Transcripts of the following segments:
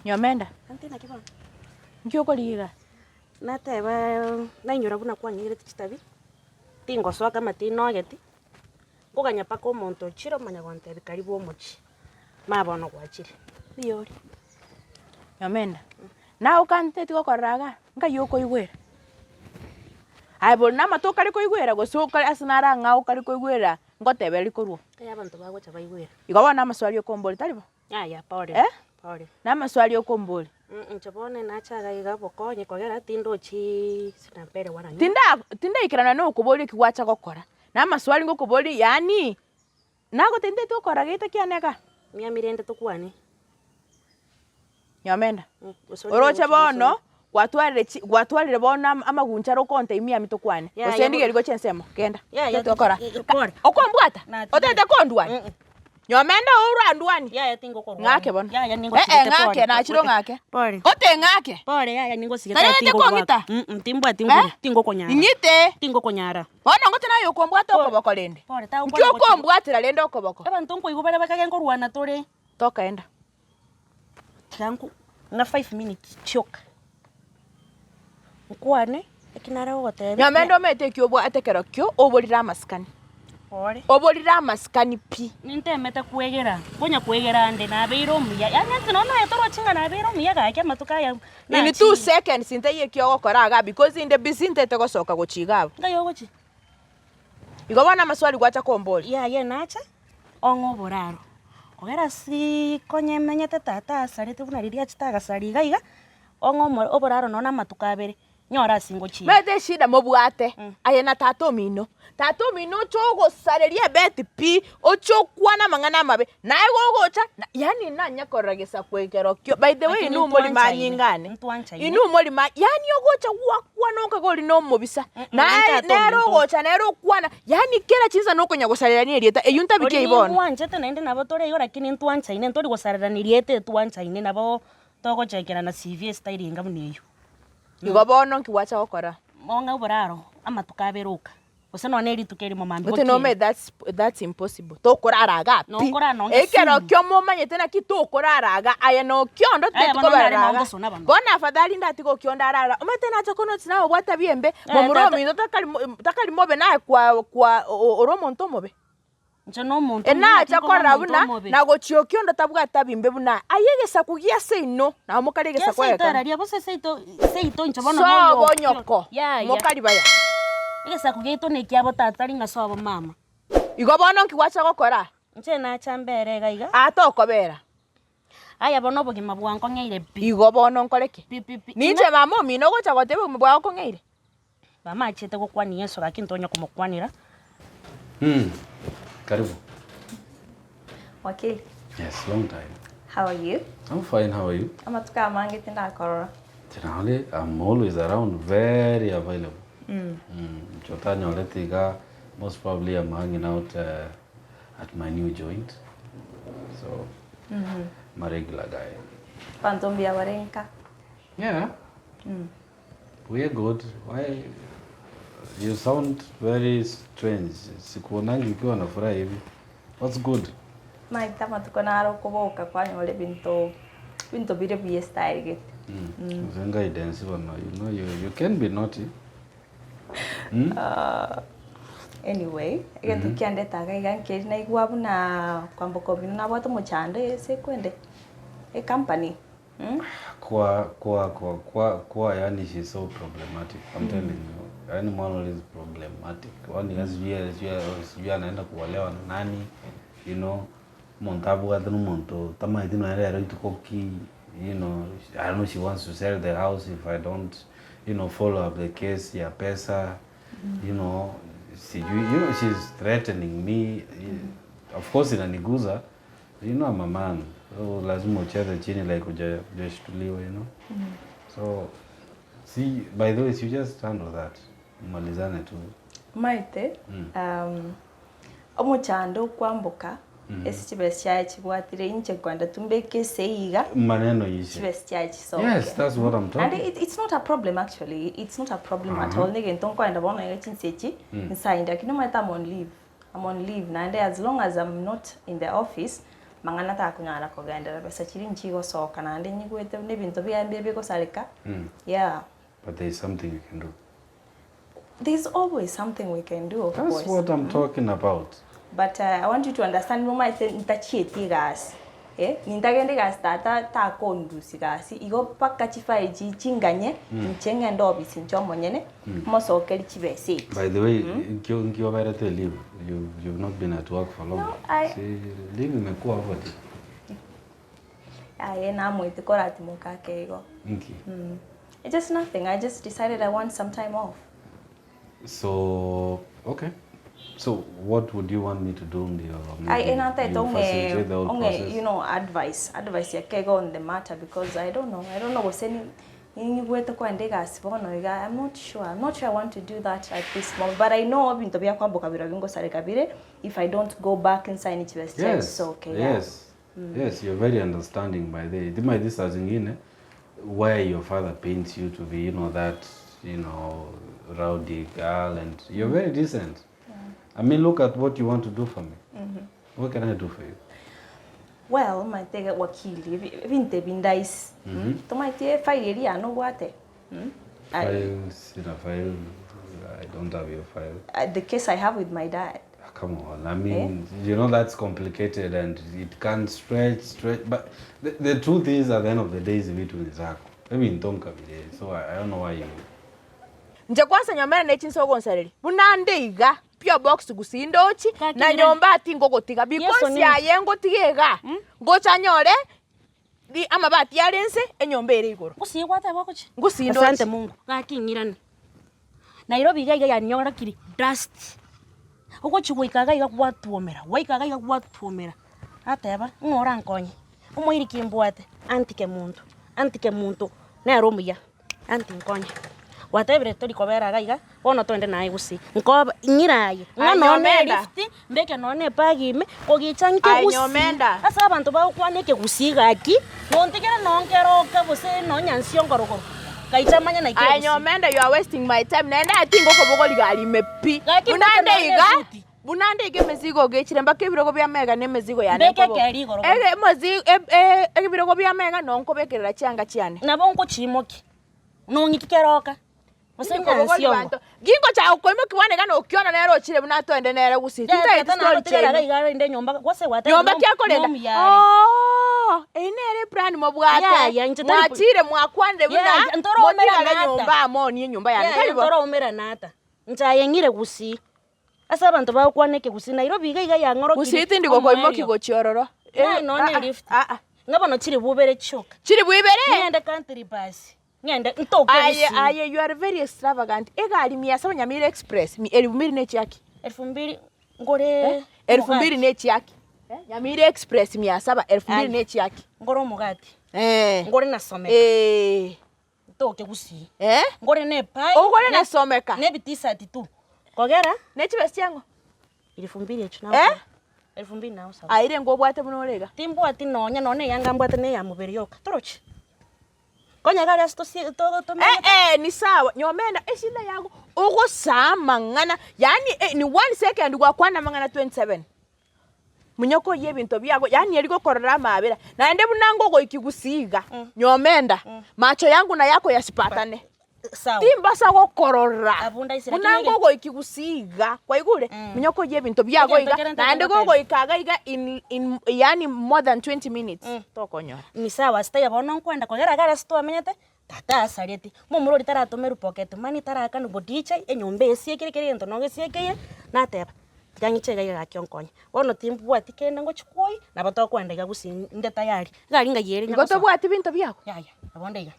Nyomenda. Anti na kibona. Nkyoko liga. Nateba nainyora buna kwanyire tikitabi. Tingo soka matino geti. Kuganya pako monto chiro manya gwante karibu omochi. Mabono gwachire. Biyori. Nyomenda. Na ukante tiko koraga. Nga yoko igwera. Aibo na matoka liko igwera gosoka asinara nga ukali ko igwera. Ngotebe liko ruo. Kaya abantu bagocha bayigwera. Igawa na maswali yokomboli talibo. Ya pole. Pole. Na maswali yokomboli. Chabone nachaga igabo konye kogera tindo chi sinampere wana. Tinda ikirana no kuboli kiwacha gokora. Na maswali ngokuboli yani nago tinde to kora gete kianeka. Mia mirende to kwani. Nyomenda. Oroche bono gwatwarire bona amaguncharo konte imia mitokwane. Osendige ligo chensemo kenda. To kora. Okombwata. Otete kondwani. Nyomenda urandwani. Ya tingo korwa. Ngake bono. Ya ningo sigete. Ngake na chiro ngake. Pole. Ote ngake. Pole ya ningo sigete tingo korwa. Tingo konyara. Ngite. Tingo konyara. Bona ngote nayo kombwata okoboko lende. Pole ta ukwo kombwatira lende okoboko. Abantu nko igobale bakage ngorwana tore. Toka enda. Tangu na 5 minutes choka. Nkwane ekinara gotebe. Nyomenda mete kyobwa atekero kyo obolira maskani. Pole. Obolira maskani pi. Nintemete kwegera. Bonya kwegera ande na beiro muya. Yani ntinona yetoro chinga na beiro muya gake matuka ya. In 2 seconds inte yekyo gokoraga because in the busy te gosoka gochigabo. Ngayo gochi. Igobana maswali gwacha komboli. Ya nacha. Ongo boraro. Ogera si konye menyete tata sarete buna riria chitaga sariga iga. Ongo oboraro nona matuka bere. Nyora singo chi. Mete shida mobwate. Ayena tato mino. Tato mino chogo sareria beti pi ochokwana mangana mabe. Nae gogocha yani nanya koragesa kwekero kyo. By the way inu moli manyingane. Inu moli yani ogocha wakwana okagoli no mobisa. Na nero gocha nero kwana. Yani kera chinza no konya gosarera ni rieta. Eyunta bike ibona. Wanchete naende nabo tore yo lakini ntwancha ine ntori gosarera ni riete twancha ine nabo togo chekera na CV style ngamu niyo. Igobono nkiwacha gokora. Monga boraro amatukaberuka. Oseno neri tukeri momambi. But no me that's impossible. To koraraga. No kora no. Ekero kyo momanye tena kito koraraga aya no kyondo tetiko baraga. Bona afadhali ndatiko kyo ndarara. Umetena chakono tsina obwata biembe. Momuromi ndo takali mobe na kwa oromonto mobe. Nchono muntu. Ena chakora buna na gochio kyondo tabwata bimbe buna. Ayegesa kugia seino na mokaregesa kweka. Tararia bose seito nchobono moyo. So bonyoko. Mokali baya. Egesa kugeito ne kyabo tatari ngasobo mama. Igobono nkiwacha gokora. Nche na chambere gaiga. Atokobera. Aya bono bogima bwanko ngeire pi. Igobono nkoreke. Ninche mama mino gocha gotebe bwanko ngeire. Mama chete gokwani yeso gakintonya kumokwanira. Karibu. Wakili. Yes, long time. How are you? I'm fine, how are you? Amatuka mangi tinda korora. Generally, I'm always around, very available. Chotanya oletiga, most probably I'm hanging out at my new joint. So, I'm a regular guy. Pantombia warenka. Yeah. We're good. Why? You sound very strange. Sikuonangi ukiwa na furaha hivi. What's good? Maita matuko naro kuboka kwanyu ole binto bire bie style get. Zenga idensi wana. You know you can be naughty. Anyway, again tukiande taga igan keri na igwabu na kwamboko bino na watu mochande se kwende a company. Kwa yani she's so problematic. I'm telling you. Yani mwana is problematic. Wani you anaenda kuolewa na nani, you know, montabu gatunu monto tama itino ere itukoki, you know, I don't know, she wants to sell the house if I don't, you know, follow up the case ya pesa, you know, she's threatening me. Of course inaniguza, you know, I'm a man, so lazima ucheze chini like ujashtuliwa, you know. So see, by the way, you just handle that. Malizane tu. Maite, omochando kwamboka esibesya chibwatire inche kwanda tumbeke seiga maneno yishi. Sibesya so. Yes, that's what I'm talking. And it's not a problem actually. It's not a problem at all. Nige ntonko kwanda bona yachinsechi inside. Akino mata I'm on leave. Na as long as I'm not in the office, mang'ana takunyara kugendera besa chiri nchigo soka nandi nyigwete n'ebintu byambe bigosareka. Yeah. But there's something you can do. There's always something we can do, of course. That's what I'm talking about. But I want you to understand, no matter ntachieti gas. Nintagende gas ta kondusi gas. Igo pakachifa eji chinganye, nchenga ndo obisi nchomo nyene, moso okeli chibese. By the way, nkyo bara te leave. You've not been at work for long. No, See, leave imekuwa over. Na mwete korati mukake igo. It's just nothing. I just decided I want some time off. So, okay. So, what would you want me to do? You know, advice ya kego on the matter, because I don't know what's any I'm not sure I want to do that at this moment, but I know if I don't go back inside it, it's okay. Yes, you're very understanding by the where your father paints you to be, that, rowdy girl, and you're very decent. I mean, look at what you want to do for me. What can I do for you? Well, my take wakili, Vinte bindais. To my take file, no water. Files in a file. I don't have your file. The case I have with my dad. Come on, I mean, that's complicated and it can stretch. But the truth is, at the end of the day, it's between Zako. I mean, don't come here, so I don't know why you. Njakwansa nyomera nechinso gonsereri. Bunandeiga pure box gusindochi na nyomba ati ngogotiga because yaye ngotigega. Ngochanyore di amabati yarense enyomba ere igoro. Gusigwate bokochi. Gusindochi. Asante Mungu. Gakinyirani. Nairobi gaiga yanyora kiri dust. Uko chigwikaga iga kwatuomera. Waikaga iga kwatuomera. Ateba ngora nkonye. Umuiri kimbwate antike muntu. Na romuya. Anti nkonye. Whatever tori kobera gaiga bono twende naye gusi nko nyiraye ngano lift mbeke none pagime ogichanke gusi asa abantu bakwaneke gusiga aki nontikera nonkeroka bose nonyansio ngorogoro kaichamanya na ikero anyomenda, you are wasting my time. Nenda atingo kobogoli gali mepi bunande mezigo gechire mbake ibirogo bya mega ne mezigo yane ko mozi ibirogo bya mega nonko bekerera cyanga cyane nabo nko chimoki nongikeroka Gingo cha ukoimo kiwane gano ukiona nero chire buna twende nere gusi tita story chire igara inde nyomba kwase wate nyomba kyakolenda nere plan mobwate mwachire mwakwande buna ntoromera nyomba amoni nyomba yane kalibo ntoromera nata ntayengire gusi asa abantu bakwaneke gusi Nairobi iga yangoro gusi tindi gokoimo kigochiororo none lift ngabano chire bubere choka chire bubere ngende country bus ngende ntoke aye you are very extravagant egali 700 Nyamira Express 2000 nechi yake 2000 ngore 2000 nechi yake Nyamira Express 700 2000 nechi yake ngoro mugati ngore nasomeka ntoke gusi ngore ne pai ngore nasomeka ne bitisa titu kogera nechi besti yango 2000 echo na 2000 na usa aire ngobwate bunorega timbo ati nonya none yanga mbwate ne ya mubiri yoka torochi konya gari to ni sawa nyomenda eshinda yago ugo sama ngana yani ni 1 second gwa kwana mangana 27 munyoko yebinto byago yani yari gokorera mabera na ende bunango go ikigusiga nyomenda macho yangu na yako yasipatane sawa timba sago korora bunango go ikigusiga kwa igure munyoko yebinto byago iga na ende go ikaga iga in yani more than 20 minutes tokonyora ni sawa staya bono kwenda kogera gara sto amenyete tata asarieti mumurori taratomeru pocket money taraka no bodicha enyombe esiekere ento no gesiekeye nateba yangichega iga kyonkonya bono timbu atikende ngo chikoi na bato kwenda iga gusi inde tayari gari ngayere ngoto bwati binto byako ya abonde iga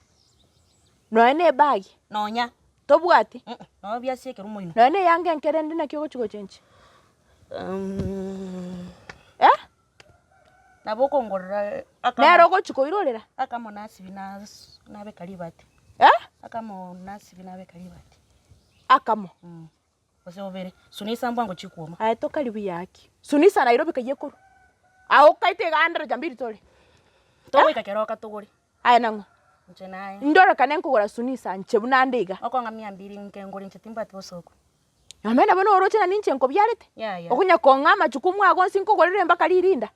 no ene bag nonya to bwati no byasiekere umuino no ene yange nkerende na kyo chiko chenchi naboko ngorora nero go chiko irorera akamo nasibi nabe kalibati akamo nasibi nabe kalibati akamo ose obere sunisa mbwango chikuoma ayeto kalibi yaki sunisa Nairobi kayekuru aho kaite gandra jambiri tole towe kakeroka tuguri aya nango nchenaye ndora kanen kugura sunisa nchebuna ndega okonga 200 nkengori nchetimba tibosoko amena bono oroche na ninche nko byarete ya okunya konga machukumu ago sinko gorere mbaka lirinda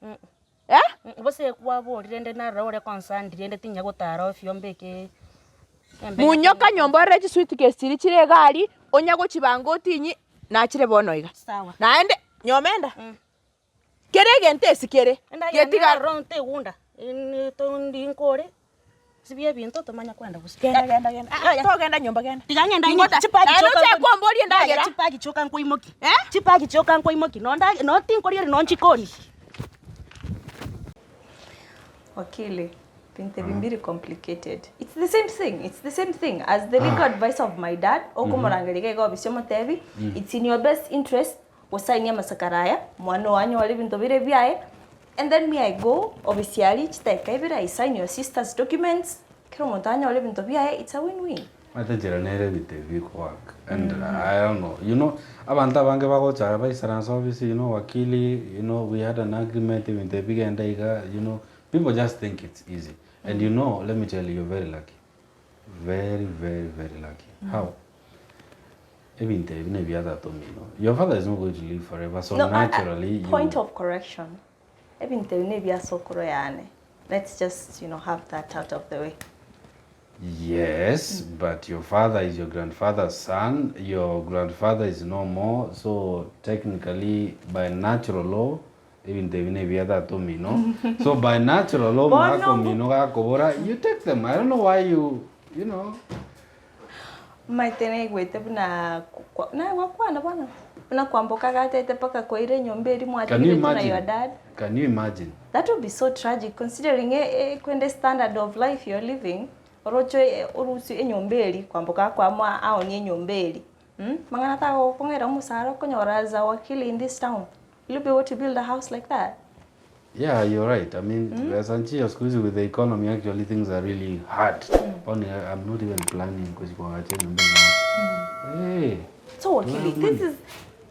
bose kwa bo rende na rore concern rende tinya gutara ofio mbeke munyoka nyombo rechi sweet kesiri chire gari onya gochibanga otinyi na chire bonoiga sawa naende nyomenda kere gente esikere getiga ronte gunda to ndinkore sibye bintu tumanya kwenda gusikenda togenda nyomba genda tigangenda chipaki choka kwomborie ndagera chipaki choka nkoimoki chipaki choka nkoimoki no tinkori no nchikori Wakili, pinte bimbiri complicated. It's the same thing. It's the same thing as the legal advice of my dad. Okumorangeriga go bisyo motevi. It's in your best interest. Wasainia masakaraya. Mwano wanyu wali bintu bire byae. And then me I go obviously chiteka ibira I sign your sister's documents. Kero montanya wali bintu byae. It's a win-win. Matajira nere bitevi work and I don't know, you know, abanta bange bagocha ba insurance office, you know, wakili, you know, we had an agreement with the big and you know, people just think it's easy. And you know, let me tell you, you're very lucky. Very, very, very lucky. How? Even the other told me, you know, your father is not going to live forever, so no, naturally point of correction. Even the let's just, you know, have that out of the way. Yes, but your father is your grandfather's son. Your grandfather is no more. So technically, by natural law, even the other told me, no. So by natural law, you take them. I don't know why you know. Maitene gwete na wakwana bwana. Na kwamboka gatete paka kwa ile nyomberi mwatire na your dad. Can you imagine? That would be so tragic considering kwende standard of life you're living. Orocho urusi enyomberi kwamboka kwa mwa aonye nyomberi. Mangana ta kongera musara konyoraza wakili in this town. Will you be able to build a house like that? Yeah, you're right. I mean, as Anchi squeeze with the economy, actually things are really hard. Only I'm not even planning because you are changing. Hey. So wakili,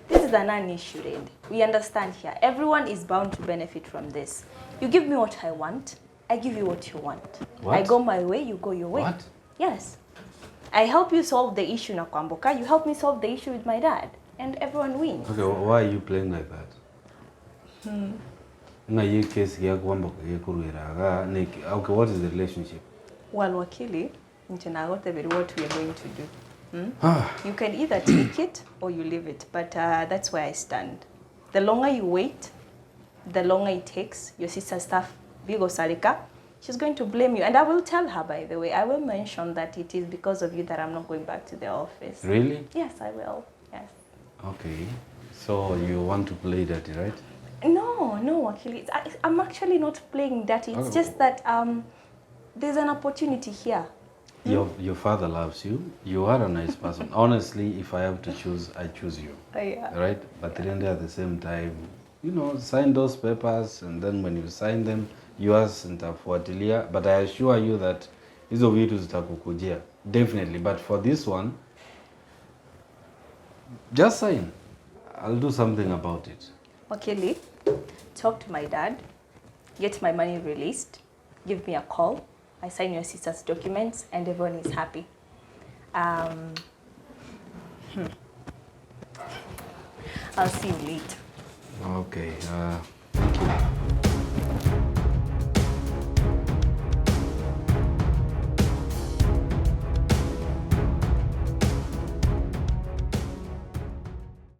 this is an issue, Red. We understand here. Everyone is bound to benefit from this. You give me what I want, I give you what you want. What? I go my way, you go your way. What? Yes. I help you solve the issue na kwamboka, you help me solve the issue with my dad. And everyone wins. Okay, why are you playing like that? Okay, what is the relationship? Well, wakili, what we are going to do. You can either take it or you leave it, but that's where I stand. The longer you wait, the longer it takes. Your sister's stuff, Vigo Sarika, she's going to blame you. And I will tell her, by the way, I will mention that it is because of you that I'm not going back to the office. Really? Yes, I will. Yes. Okay. So you want to play dirty, right? No, Wakili. I'm actually not playing dirty. It's just that there's an opportunity here. Your father loves you. You are a nice person. Honestly, if I have to choose, I choose you. Yeah. Right? But then at the same time, you know, sign those papers, and then when you sign them, yours nitafuatilia. But I assure you that hizo vitu zitakukujia. Definitely. But for this one, just sign. I'll do something about it. Wakili, talk to my dad, get my money released, give me a call. I sign your sister's documents and everyone is happy. I'll see you later. Okay.